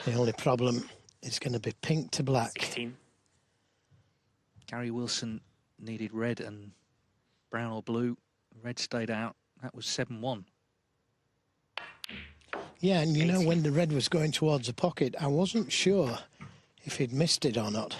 The only problem is going to be pink to black. 16. Gary Wilson needed red and brown or blue. Red stayed out. That was 7-1. Yeah, and you know, when the red was going towards the pocket, I wasn't sure if he'd missed it or not.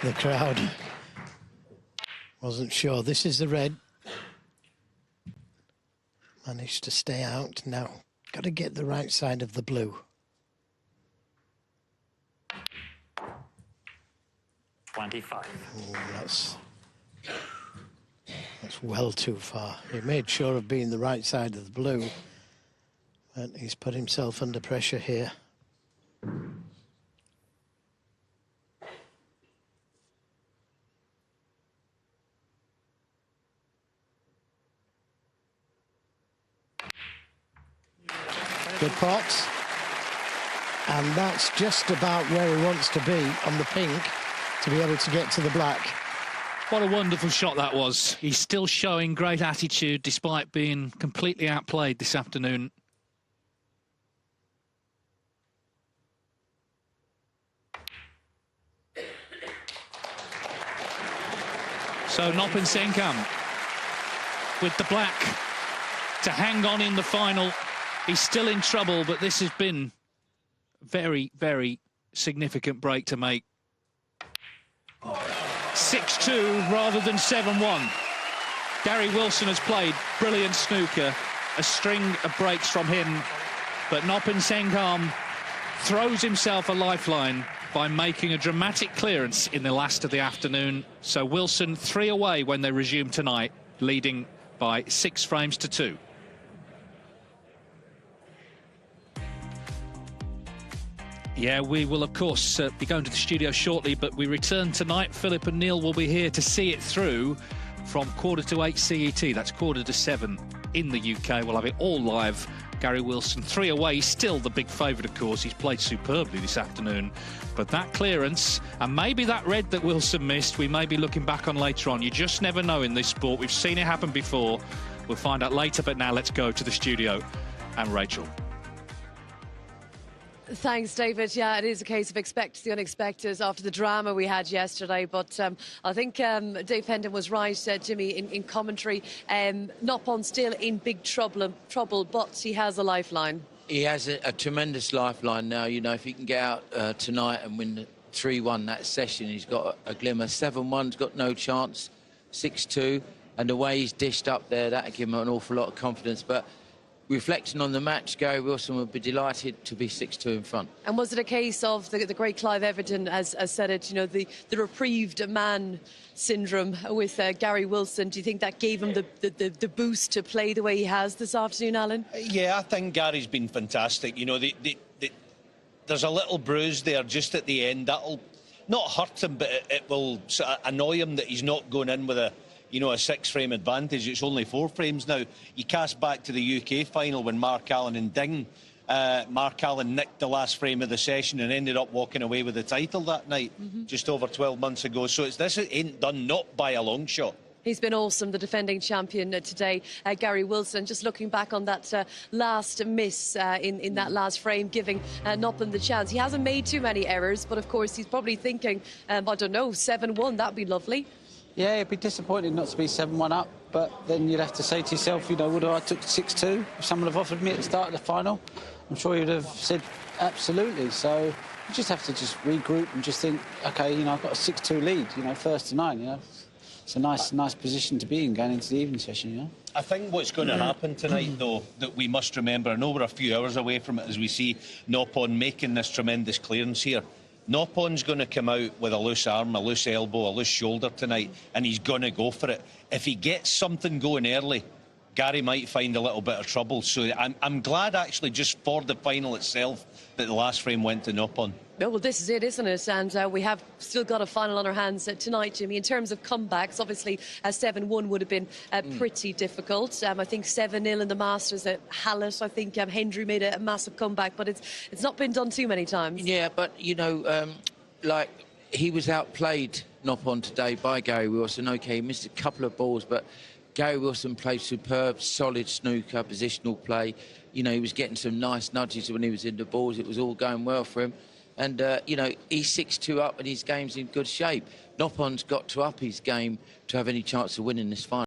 The crowd wasn't sure. This is the red. Managed to stay out. Now, got to get the right side of the blue. 25. Oh, that's well too far. He made sure of being the right side of the blue, but he's put himself under pressure here. Good pot. And that's just about where he wants to be on the pink to be able to get to the black. What a wonderful shot that was. He's still showing great attitude despite being completely outplayed this afternoon. So Noppin Senkam with the black to hang on in the final. He's still in trouble, but this has been a very, very significant break to make. 6-2 rather than 7-1. Gary Wilson has played brilliant snooker, a string of breaks from him, but Noppin Senkam throws himself a lifeline by making a dramatic clearance in the last of the afternoon. So Wilson 3 away when they resume tonight, leading by 6 frames to 2. Yeah, we will, of course, be going to the studio shortly, but we return tonight. Philip and Neil will be here to see it through from 7:45 CET. That's 7:45 in the UK. We'll have it all live. Gary Wilson 3 away, still the big favourite, of course. He's played superbly this afternoon. But that clearance, and maybe that red that Wilson missed, we may be looking back on later on. You just never know in this sport. We've seen it happen before. We'll find out later, but now let's go to the studio and Rachel. Thanks, David. Yeah, it is a case of expect the unexpected after the drama we had yesterday. But I think Dave Hendon was right, Jimmy, in commentary. Noppon still in big trouble, but he has a lifeline. He has a tremendous lifeline now. You know, if he can get out tonight and win 3-1 that session, he's got a glimmer. 7-1's got no chance. 6-2, and the way he's dished up there, that'll give him an awful lot of confidence. But reflecting on the match, Gary Wilson would be delighted to be 6-2 in front. And was it a case of the great Clive Everton has said it, you know, the reprieved man syndrome with Gary Wilson? Do you think that gave him the boost to play the way he has this afternoon, Alan? Yeah, I think Gary's been fantastic. You know, there's a little bruise there just at the end. That'll not hurt him, but it will sort of annoy him that he's not going in with a 6-frame advantage. It's only 4 frames now. You cast back to the UK final when Mark Allen and Ding. Mark Allen nicked the last frame of the session and ended up walking away with the title that night, just over 12 months ago. So this ain't done, not by a long shot. He's been awesome, the defending champion today, Gary Wilson. Just looking back on that last miss in that last frame, giving Noppin the chance. He hasn't made too many errors, but of course he's probably thinking, I don't know, 7-1, that'd be lovely. Yeah, it'd be disappointing not to be 7-1 up, but then you'd have to say to yourself, you know, would I took 6-2? If someone had offered me at the start of the final, I'm sure you would have said absolutely. So you just have to just regroup and just think, OK, you know, I've got a 6-2 lead, you know, first to 9, you know. It's a nice position to be in going into the evening session, you know. I think what's going to happen tonight, though, that we must remember, I know we're a few hours away from it as we see Noppon making this tremendous clearance here. Noppon's going to come out with a loose arm, a loose elbow, a loose shoulder tonight, and he's going to go for it. If he gets something going early, Gary might find a little bit of trouble. So I'm glad, actually, just for the final itself, that the last frame went to Noppon. Oh, well, this is it, isn't it? And we have still got a final on our hands tonight, Jimmy. In terms of comebacks, obviously 7-1 would have been pretty difficult. I think 7-0 in the Masters at Hallett. I think Hendry made a massive comeback, but it's not been done too many times. Yeah, but, you know, like, he was outplayed not on today by Gary Wilson. OK, he missed a couple of balls, but Gary Wilson played superb, solid snooker, positional play. You know, he was getting some nice nudges when he was in the balls. It was all going well for him. And, you know, he's 6-2 up and his game's in good shape. Noppon's got to up his game to have any chance of winning this final.